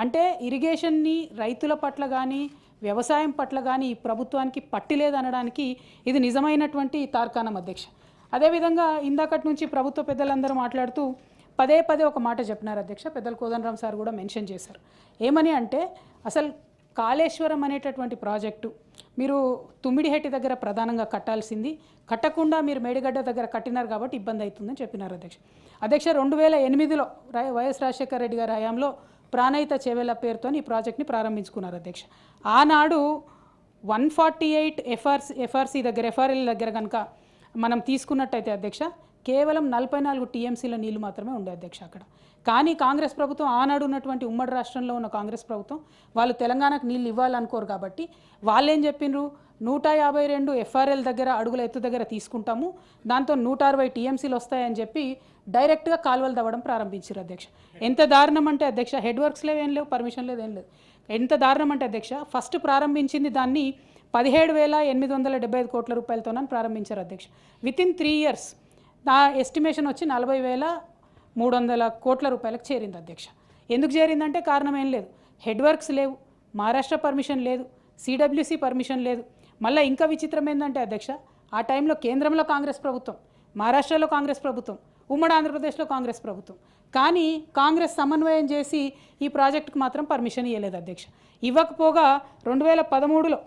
అంటే ఇరిగేషన్ని రైతుల పట్ల కానీ వ్యవసాయం పట్ల కానీ ఈ ప్రభుత్వానికి పట్టిలేదనడానికి ఇది నిజమైనటువంటి తార్కాణం అధ్యక్ష. అదేవిధంగా ఇందాకటి నుంచి ప్రభుత్వ పెద్దలందరూ మాట్లాడుతూ పదే పదే ఒక మాట చెప్పినారు అధ్యక్ష. పెద్దలు కోదండరామ్ సార్ కూడా మెన్షన్ చేశారు. ఏమని అంటే అసలు కాళేశ్వరం అనేటటువంటి ప్రాజెక్టు మీరు తుమ్మిడిహెట్టి దగ్గర ప్రధానంగా కట్టాల్సింది, కట్టకుండా మీరు మేడిగడ్డ దగ్గర కట్టినారు కాబట్టి ఇబ్బంది అవుతుందని చెప్పినారు అధ్యక్ష. 2008లో వైఎస్ రాజశేఖర రెడ్డి గారి హయాంలో ప్రాణహిత చేవేళ్ల పేరుతో ఈ ప్రాజెక్ట్ని ప్రారంభించుకున్నారు అధ్యక్ష. ఆనాడు 148 ఎఫ్ఆర్సీ దగ్గర ఎఫ్ఆర్ఎల్ దగ్గర కనుక మనం తీసుకున్నట్టయితే అధ్యక్ష కేవలం 44 టీఎంసీల నీళ్లు మాత్రమే ఉండే అధ్యక్ష అక్కడ. కానీ కాంగ్రెస్ ప్రభుత్వం ఆనాడు ఉన్నటువంటి ఉమ్మడి రాష్ట్రంలో ఉన్న కాంగ్రెస్ ప్రభుత్వం వాళ్ళు తెలంగాణకు నీళ్ళు ఇవ్వాలనుకోరు కాబట్టి వాళ్ళు ఏం చెప్పిండ్రు, 152 ఎఫ్ఆర్ఎల్ దగ్గర అడుగుల ఎత్తు దగ్గర తీసుకుంటాము, దాంతో 160 టీఎంసీలు వస్తాయని చెప్పి డైరెక్ట్గా కాలువలు తవ్వడం ప్రారంభించారు అధ్యక్ష. ఎంత దారుణం అంటే అధ్యక్ష హెడ్ వర్క్స్ లేవు, ఏం లేవు, పర్మిషన్ లేదు, ఏం లేదు. ఎంత దారుణం అంటే అధ్యక్ష ఫస్ట్ ప్రారంభించింది దాన్ని 17,875 కోట్ల రూపాయలతోనని ప్రారంభించారు అధ్యక్ష. వితిన్ 3 years నా ఎస్టిమేషన్ వచ్చి 40,300 కోట్ల రూపాయలకు చేరింది అధ్యక్ష. ఎందుకు చేరిందంటే కారణం ఏం లేదు, హెడ్ వర్క్స్ లేవు, మహారాష్ట్ర పర్మిషన్ లేదు, సిడబ్ల్యూసి పర్మిషన్ లేదు. మళ్ళీ ఇంకా విచిత్రం ఏంటంటే అధ్యక్ష ఆ టైంలో కేంద్రంలో కాంగ్రెస్ ప్రభుత్వం, మహారాష్ట్రలో కాంగ్రెస్ ప్రభుత్వం, ఉమ్మడి ఆంధ్రప్రదేశ్లో కాంగ్రెస్ ప్రభుత్వం, కానీ కాంగ్రెస్ సమన్వయం చేసి ఈ ప్రాజెక్టుకు మాత్రం పర్మిషన్ ఇవ్వలేదు అధ్యక్ష. ఇవ్వకపోగా 2013లో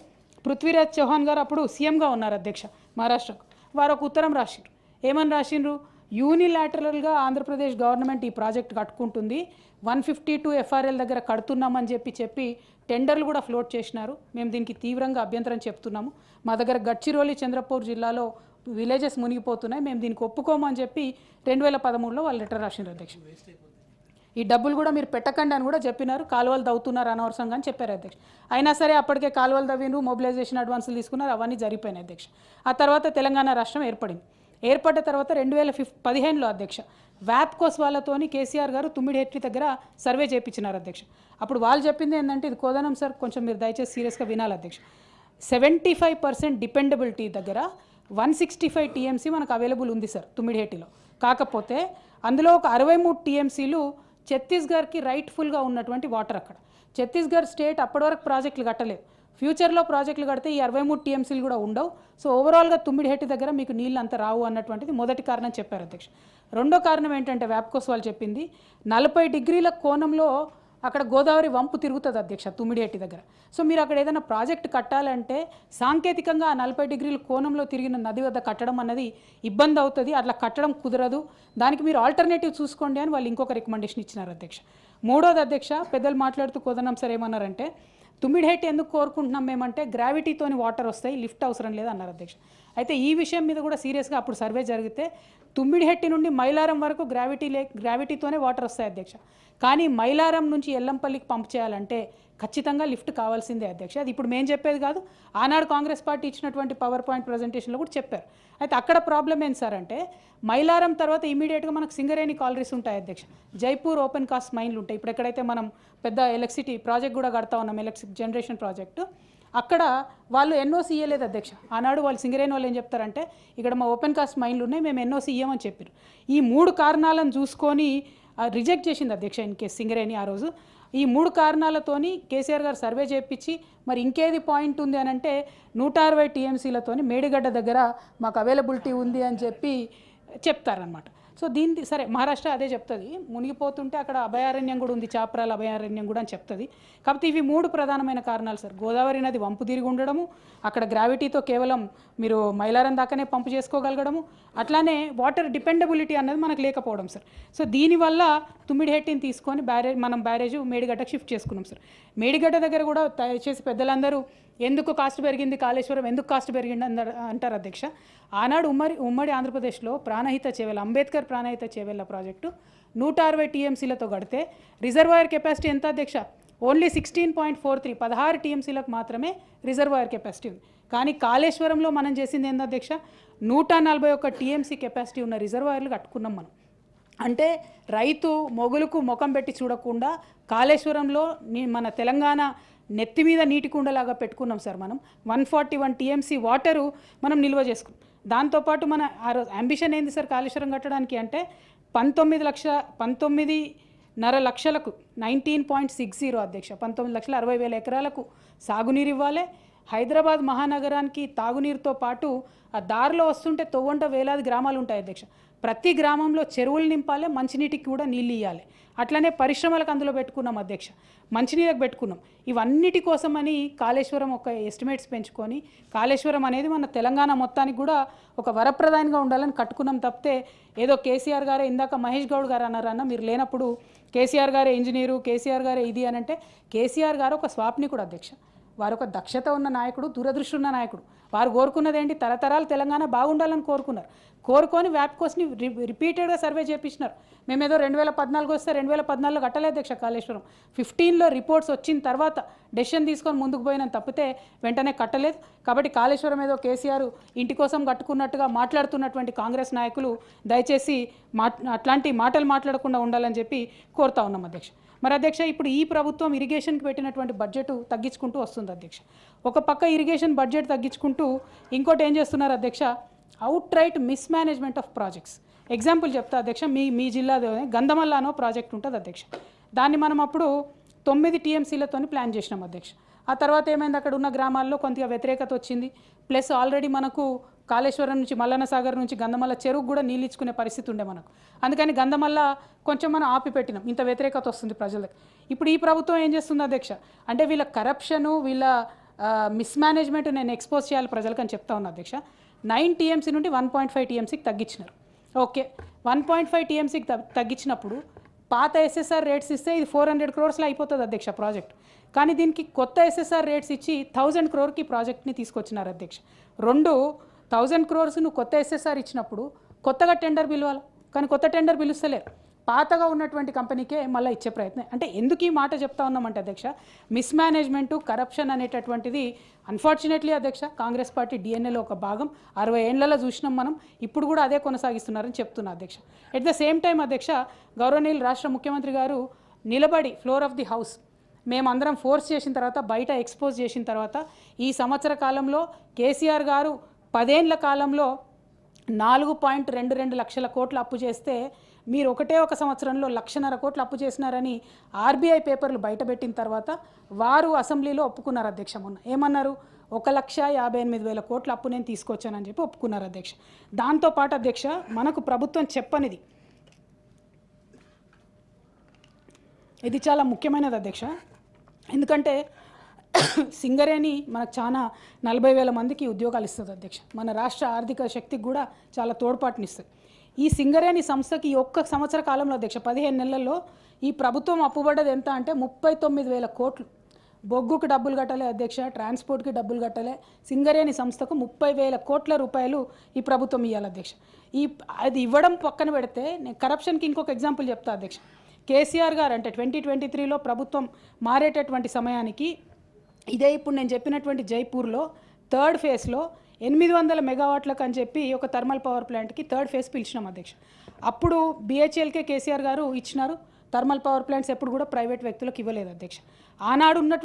పృథ్వీరాజ్ చౌహాన్ గారు అప్పుడు సీఎంగా ఉన్నారు అధ్యక్ష మహారాష్ట్రకు. వారు ఒక ఉత్తరం రాసిండ్రు. ఏమని రాసిండ్రు, యూనిలాటరల్గా ఆంధ్రప్రదేశ్ గవర్నమెంట్ ఈ ప్రాజెక్ట్ కట్టుకుంటుంది, 152 ఎఫ్ఆర్ఎల్ దగ్గర కడుతున్నామని చెప్పి టెండర్లు కూడా ఫ్లోట్ చేసినారు. మేము దీనికి తీవ్రంగా అభ్యంతరం చెప్తున్నాము. మా దగ్గర గడ్చిరోలి చంద్రపూర్ జిల్లాలో విలేజెస్ మునిగిపోతున్నాయి, మేము దీనికి ఒప్పుకోమని చెప్పి 2013లో వాళ్ళు లెటర్ రాసిండ్రు అధ్యక్ష. ఈ డబ్బులు కూడా మీరు పెట్టకండి అని కూడా చెప్పినారు, కాలువలు తవ్వుతున్నారు అనవసరంగా అని చెప్పారు అధ్యక్ష. అయినా సరే అప్పటికే కాలువలు తవ్విండ్రు, మొబిలైజేషన్ అడ్వాన్సులు తీసుకున్నారు, అవన్నీ జరిగిపోయినాయి అధ్యక్ష. ఆ తర్వాత తెలంగాణ రాష్ట్రం ఏర్పడింది. ఏర్పడ్డ తర్వాత 2015లో అధ్యక్ష వ్యాప్కోస్ వాళ్ళతోని కేసీఆర్ గారు తుమ్మిడిహెట్టి దగ్గర సర్వే చేయించినారు అధ్యక్ష. అప్పుడు వాళ్ళు చెప్పింది ఏంటంటే, ఇది కోదనం సార్ కొంచెం మీరు దయచేసి సీరియస్గా వినాలి అధ్యక్ష, 75% డిపెండబిలిటీ దగ్గర 165 టీఎంసీ మనకు అవైలబుల్ ఉంది సార్ తుమ్మిడిహెట్టిలో. కాకపోతే అందులో ఒక 63 టీఎంసీలు ఛత్తీస్గఢ్కి రైట్ఫుల్గా ఉన్నటువంటి వాటర్. అక్కడ ఛత్తీస్గఢ్ స్టేట్ అప్పటి వరకు ప్రాజెక్టులు కట్టలేదు, ఫ్యూచర్లో ప్రాజెక్టులు కడితే ఈ 63 టీఎంసీలు కూడా ఉండవు. సో ఓవరాల్గా తుమ్మిడిహెట్టి దగ్గర మీకు నీళ్ళు అంత రావు అన్నటువంటిది మొదటి కారణం చెప్పారు అధ్యక్ష. రెండో కారణం ఏంటంటే వ్యాప్కోస్ వాళ్ళు చెప్పింది 40 డిగ్రీల కోణంలో అక్కడ గోదావరి వంపు తిరుగుతుంది అధ్యక్ష తుమ్మిడిహెట్టి దగ్గర. సో మీరు అక్కడ ఏదైనా ప్రాజెక్ట్ కట్టాలంటే సాంకేతికంగా 40 డిగ్రీల కోణంలో తిరిగిన నది వద్ద కట్టడం అన్నది ఇబ్బంది అవుతుంది, అట్లా కట్టడం కుదరదు, దానికి మీరు ఆల్టర్నేటివ్ చూసుకోండి అని వాళ్ళు ఇంకొక రికమెండేషన్ ఇచ్చినారు అధ్యక్ష. మూడోది అధ్యక్ష పెద్దలు మాట్లాడుతూ కోదనం సార్ ఏమన్నారంటే, తుమ్మిడిహెట్టి ఎందుకు కోరుకుంటున్నాం మేమంటే గ్రావిటీతోని వాటర్ వస్తాయి, లిఫ్ట్ అవసరం లేదు అన్నారు అధ్యక్ష. అయితే ఈ విషయం మీద కూడా సీరియస్గా అప్పుడు సర్వే జరిగితే తుమ్మిడిహెట్టి నుండి మైలారం వరకు గ్రావిటీతోనే వాటర్ వస్తాయి అధ్యక్ష. కానీ మైలారం నుంచి ఎల్లంపల్లికి పంప్ చేయాలంటే ఖచ్చితంగా లిఫ్ట్ కావాల్సిందే అధ్యక్ష. అది ఇప్పుడు మేము చెప్పేది కాదు, ఆనాడు కాంగ్రెస్ పార్టీ ఇచ్చినటువంటి పవర్ పాయింట్ ప్రజెంటేషన్లో కూడా చెప్పారు. అయితే అక్కడ ప్రాబ్లం ఏంటి సార్ అంటే, మైలారం తర్వాత ఇమీడియట్గా మనకు సింగరేణి కాలరీస్ ఉంటాయి అధ్యక్ష, జైపూర్ ఓపెన్ కాస్ట్ మైన్లు ఉంటాయి. ఇప్పుడు ఎక్కడైతే మనం పెద్ద ఎలక్ట్రిసిటీ ప్రాజెక్ట్ కూడా కడతా ఉన్నాం, ఎలక్ట్రిక్ జనరేషన్ ప్రాజెక్టు, అక్కడ వాళ్ళు ఎన్ఓసి ఇవ్వలేదు అధ్యక్ష. ఆనాడు వాళ్ళు సింగరేణి వాళ్ళు ఏం చెప్తారంటే, ఇక్కడ మా ఓపెన్ కాస్ట్ మైన్లు ఉన్నాయి, మేము ఎన్ఓసి ఇవ్వమని చెప్పారు. ఈ 3 కారణాలను చూసుకొని రిజెక్ట్ చేసింది అధ్యక్ష ఇన్కేస్ సింగరేణి ఆ రోజు. ఈ 3 కారణాలతోని కేసీఆర్ గారు సర్వే చేయించి మరి ఇంకేది పాయింట్ ఉంది అని అంటే 160 టీఎంసీలతోని మేడిగడ్డ దగ్గర మాకు అవైలబిలిటీ ఉంది అని చెప్పి చెప్తారనమాట. సో దీన్ని సరే మహారాష్ట్ర అదే చెప్తుంది, మునిగిపోతుంటే అక్కడ అభయారణ్యం కూడా ఉంది, చాప్రాల అభయారణ్యం కూడా అని చెప్తుంది. కాబట్టి ఇవి 3 ప్రధానమైన కారణాలు సార్. గోదావరి నది వంపు తిరిగి ఉండడము, అక్కడ గ్రావిటీతో కేవలం మీరు మైలారం దాకానే పంపు చేసుకోగలగడము, అట్లానే వాటర్ డిపెండబిలిటీ అన్నది మనకు లేకపోవడం సార్. సో దీనివల్ల తుమ్మిడిహెట్టిని తీసుకొని మనం బ్యారేజ్ మేడిగడ్డకు షిఫ్ట్ చేసుకున్నాం సార్. మేడిగడ్డ దగ్గర కూడా దయచేసి పెద్దలందరూ ఎందుకు కాస్ట్ పెరిగింది, కాళేశ్వరం ఎందుకు కాస్ట్ పెరిగింది అంటారు అధ్యక్ష. ఆనాడు ఉమ్మడి ఆంధ్రప్రదేశ్లో ప్రాణహిత చేవేళ్ళ అంబేద్కర్ ప్రాణహిత చేవేళ్ళ ప్రాజెక్టు 160 టీఎంసీలతో కడితే రిజర్వాయర్ కెపాసిటీ ఎంత అధ్యక్ష, ఓన్లీ 16.43 16 టీఎంసీలకు మాత్రమే రిజర్వాయర్ కెపాసిటీ ఉంది. కానీ కాళేశ్వరంలో మనం చేసింది ఏంది అధ్యక్ష, 141 టీఎంసీ కెపాసిటీ ఉన్న రిజర్వాయర్లు కట్టుకున్నాం మనం. అంటే రైతు మొగులకు ముఖం పెట్టి చూడకుండా కాళేశ్వరంలో మన తెలంగాణ నెత్తి మీద నీటి కుండలాగా పెట్టుకున్నాం సార్. మనం 141 టీఎంసీ వాటరు మనం నిల్వ చేసుకున్నాం. దాంతోపాటు మన అంబిషన్ ఏంది సార్ కాళేశ్వరం కట్టడానికి అంటే 19 లక్షలకు 19.60 అధ్యక్ష 19,60,000 ఎకరాలకు సాగునీరు ఇవ్వాలి. హైదరాబాద్ మహానగరానికి తాగునీరుతో పాటు ఆ దారిలో వస్తుంటే తొవ్వంట వేలాది గ్రామాలు ఉంటాయి అధ్యక్ష. ప్రతి గ్రామంలో చెరువులు నింపాలి, మంచినీటికి కూడా నీళ్ళు ఇవ్వాలి. అట్లనే పరిశ్రమలకు అందులో పెట్టుకున్నాం అధ్యక్ష, మంచినీళ్ళకి పెట్టుకున్నాం. ఇవన్నిటి కోసమని కాళేశ్వరం ఒక ఎస్టిమేట్స్ పెంచుకొని కాళేశ్వరం అనేది మన తెలంగాణ మొత్తానికి కూడా ఒక వరప్రదాయంగా ఉండాలని కట్టుకున్నాం తప్పితే ఏదో కేసీఆర్ గారే, ఇందాక మహేష్ గౌడ్ గారు అన్నారన్న, మీరు లేనప్పుడు కేసీఆర్ గారే ఇంజనీరు, కేసీఆర్ గారే ఇది అని అంటే, కేసీఆర్ గారు ఒక స్వాప్నికుడు అధ్యక్ష. వారు ఒక దక్షత ఉన్న నాయకుడు, దూరదృష్టి ఉన్న నాయకుడు. వారు కోరుకున్నది ఏంటి? తరతరాలు తెలంగాణ బాగుండాలని కోరుకున్నారు. కోరుకొని వ్యాప్కోస్ని రిపీటెడ్గా సర్వే చేపించినారు. మేమేదో 2014 వస్తే 2014లో కట్టలేదు అధ్యక్ష కాళేశ్వరం. 15లో రిపోర్ట్స్ వచ్చిన తర్వాత డెసిషన్ తీసుకొని ముందుకు పోయిన తప్పితే వెంటనే కట్టలేదు. కాబట్టి కాళేశ్వరం ఏదో కేసీఆర్ ఇంటి కోసం కట్టుకున్నట్టుగా మాట్లాడుతున్నటువంటి కాంగ్రెస్ నాయకులు దయచేసి అట్లాంటి మాటలు మాట్లాడకుండా ఉండాలని చెప్పి కోరుతా ఉన్నాం అధ్యక్ష. మరి అధ్యక్ష, ఇప్పుడు ఈ ప్రభుత్వం ఇరిగేషన్కి పెట్టినటువంటి బడ్జెట్ తగ్గించుకుంటూ వస్తుంది అధ్యక్ష. ఒక పక్క ఇరిగేషన్ బడ్జెట్ తగ్గించుకుంటూ ఇంకోటి ఏం చేస్తున్నారు అధ్యక్ష? Out right mismanagement of projects. Example చెప్తా అధ్యక్ష, మీ జిల్లాలోనే గంధమల్ల అనో ప్రాజెక్ట్ ఉంటుంది అధ్యక్ష. దాన్ని మనం అప్పుడు 9 TMCలతో ప్లాన్ చేసినాం అధ్యక్ష. ఆ తర్వాత ఏమైంది, అక్కడ ఉన్న గ్రామాల్లో కొంత వ్యతిరేకత వచ్చింది. ప్లస్ ఆల్రెడీ మనకు కాళేశ్వరం నుంచి మల్లన్న సాగర్ నుంచి గంధమల్ల చెరువుకు కూడా నీళ్ళు ఇచ్చుకునే పరిస్థితి ఉండే మనకు. అందుకని గంధమల్ల కొంచెం మనం ఆపి పెట్టినాం, ఇంత వ్యతిరేకత వస్తుంది ప్రజలకు. ఇప్పుడు ఈ ప్రభుత్వం ఏం చేస్తుంది అధ్యక్ష అంటే, వీళ్ళ కరప్షను, వీళ్ళ మిస్మేనేజ్మెంట్ నేను ఎక్స్పోజ్ చేయాలి ప్రజలకు అని చెప్తా ఉన్నా అధ్యక్ష. 9 TMC నుండి 1.5 TMCకి తగ్గించినారు. ఓకే, 1.5 TMCకి తగ్గించినప్పుడు పాత SSR రేట్స్ ఇస్తే ఇది 400 crores అయిపోతుంది అధ్యక్ష ప్రాజెక్ట్. కానీ దీనికి కొత్త SSR రేట్స్ ఇచ్చి 1000 crores ప్రాజెక్ట్ని తీసుకొచ్చినారు అధ్యక్ష. 1000 crores నువ్వు కొత్త SSR ఇచ్చినప్పుడు కొత్తగా టెండర్ పిలవాలి, కానీ కొత్త టెండర్ పిలుస్తలేరు. పాతగా ఉన్నటువంటి కంపెనీకే మళ్ళీ ఇచ్చే ప్రయత్నం. అంటే ఎందుకు ఈ మాట చెప్తా ఉన్నామంటే అధ్యక్ష, మిస్మేనేజ్మెంటు, కరప్షన్ అనేటటువంటిది అన్ఫార్చునేట్లీ అధ్యక్ష కాంగ్రెస్ పార్టీ DNAలో ఒక భాగం. 60 ఏళ్లలో చూసినాం మనం, ఇప్పుడు కూడా అదే కొనసాగిస్తున్నారని చెప్తున్నా అధ్యక్ష. ఎట్ ద సేమ్ టైం అధ్యక్ష, గౌరవనీయులు రాష్ట్ర ముఖ్యమంత్రి గారు నిలబడి ఫ్లోర్ ఆఫ్ ది హౌస్ మేమందరం ఫోర్స్ చేసిన తర్వాత, బయట ఎక్స్పోజ్ చేసిన తర్వాత, ఈ సంవత్సర కాలంలో కేసీఆర్ గారు 10 ఏళ్ల కాలంలో 4.22 లక్షల కోట్ల అప్పు చేస్తే మీరు ఒక సంవత్సరంలో 1.5 కోట్లు అప్పు చేసినారని RBI పేపర్లు బయటపెట్టిన తర్వాత వారు అసెంబ్లీలో ఒప్పుకున్నారు అధ్యక్ష. మొన్న ఏమన్నారు? 1,58,000 కోట్ల అప్పు నేను తీసుకొచ్చానని చెప్పి ఒప్పుకున్నారు అధ్యక్ష. దాంతోపాటు అధ్యక్ష, మనకు ప్రభుత్వం చెప్పనిది, ఇది చాలా ముఖ్యమైనది అధ్యక్ష. ఎందుకంటే సింగరేణి మనకు చాలా 40,000 మందికి ఉద్యోగాలు ఇస్తుంది అధ్యక్ష. మన రాష్ట్ర ఆర్థిక శక్తికి కూడా చాలా తోడ్పాటునిస్తుంది. ఈ సింగరేణి సంస్థకి ఒక్క సంవత్సర కాలంలో అధ్యక్ష 15 నెలల్లో ఈ ప్రభుత్వం అప్పుబడ్డది ఎంత అంటే 39,000 కోట్లు. బొగ్గుకు డబ్బులు కట్టలే అధ్యక్ష, ట్రాన్స్పోర్ట్కి డబ్బులు కట్టలే. సింగరేణి సంస్థకు 30,000 కోట్ల రూపాయలు ఈ ప్రభుత్వం ఇవ్వాలి అధ్యక్ష. అది ఇవ్వడం పక్కన పెడితే నేను కరప్షన్కి ఇంకొక ఎగ్జాంపుల్ చెప్తా అధ్యక్ష. కేసీఆర్ గారు అంటే 2023లో ప్రభుత్వం మారేటటువంటి సమయానికి ఇదే ఇప్పుడు నేను చెప్పినటువంటి జైపూర్లో 3rd ఫేజ్లో 800 మెగావాట్లకు అని చెప్పి ఒక థర్మల్ పవర్ ప్లాంట్కి 3rd ఫేజ్ పిలిచినాం అధ్యక్ష. అప్పుడు BHELకే కేసీఆర్ గారు ఇచ్చినారు. థర్మల్ పవర్ ప్లాంట్స్ ఎప్పుడు కూడా ప్రైవేట్ వ్యక్తులకు ఇవ్వలేదు అధ్యక్ష. ఆనాడు ఉన్నటువంటి